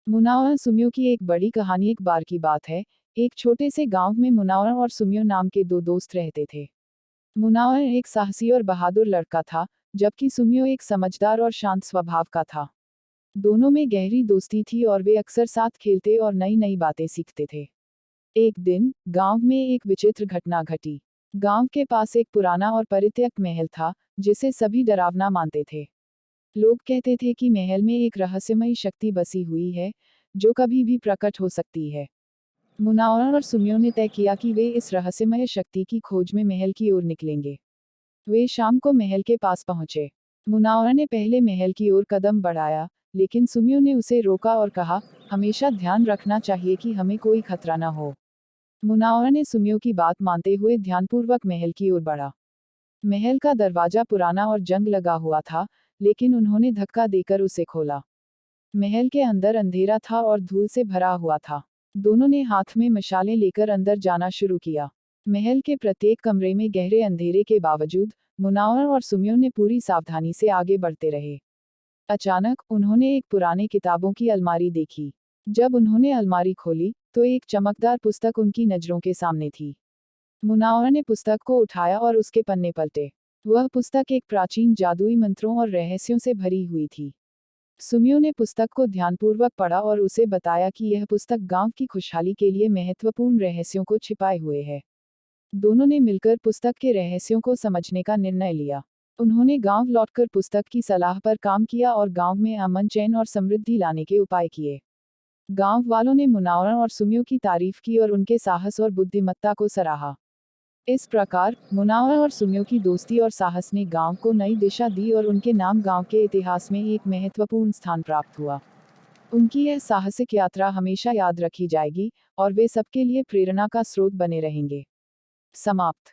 मुनावर सुमियो की एक बड़ी कहानी। एक बार की बात है, एक छोटे से गांव में मुनावर और सुमियो नाम के दो दोस्त रहते थे। मुनावर एक साहसी और बहादुर लड़का था, जबकि सुमियो एक समझदार और शांत स्वभाव का था। दोनों में गहरी दोस्ती थी और वे अक्सर साथ खेलते और नई नई बातें सीखते थे। एक दिन गांव में एक विचित्र घटना घटी। गांव के पास एक पुराना और परित्यक्त महल था, जिसे सभी डरावना मानते थे। लोग कहते थे कि महल में एक रहस्यमयी शक्ति बसी हुई है, जो कभी भी प्रकट हो सकती है। मुनावर और सुमियो ने तय किया कि वे इस रहस्यमय शक्ति की खोज में महल की ओर निकलेंगे। वे शाम को महल के पास पहुंचे। मुनावर ने पहले महल की ओर कदम बढ़ाया, लेकिन सुमियो ने उसे रोका और कहा, हमेशा ध्यान रखना चाहिए कि हमें कोई खतरा न हो। मुनावर ने सुमियो की बात मानते हुए ध्यानपूर्वक महल की ओर बढ़ा। महल का दरवाजा पुराना और जंग लगा हुआ था, लेकिन उन्होंने धक्का देकर उसे खोला। महल के अंदर अंधेरा था और धूल से भरा हुआ था। दोनों ने हाथ में मशालें लेकर अंदर जाना शुरू किया। महल के प्रत्येक कमरे में गहरे अंधेरे के बावजूद मुनावर और सुमियो ने पूरी सावधानी से आगे बढ़ते रहे। अचानक उन्होंने एक पुराने किताबों की अलमारी देखी। जब उन्होंने अलमारी खोली, तो एक चमकदार पुस्तक उनकी नजरों के सामने थी। मुनावर ने पुस्तक को उठाया और उसके पन्ने पलटे। वह पुस्तक एक प्राचीन जादुई मंत्रों और रहस्यों से भरी हुई थी। सुमियो ने पुस्तक को ध्यानपूर्वक पढ़ा और उसे बताया कि यह पुस्तक गांव की खुशहाली के लिए महत्वपूर्ण रहस्यों को छिपाए हुए है। दोनों ने मिलकर पुस्तक के रहस्यों को समझने का निर्णय लिया। उन्होंने गांव लौटकर पुस्तक की सलाह पर काम किया और गांव में अमन, चैन और समृद्धि लाने के उपाय किए। गांव वालों ने मुनावर और सुमियो की तारीफ की और उनके साहस और बुद्धिमत्ता को सराहा। इस प्रकार मुनावर और सुमियो की दोस्ती और साहस ने गांव को नई दिशा दी और उनके नाम गांव के इतिहास में एक महत्वपूर्ण स्थान प्राप्त हुआ। उनकी यह साहसिक यात्रा हमेशा याद रखी जाएगी और वे सबके लिए प्रेरणा का स्रोत बने रहेंगे। समाप्त।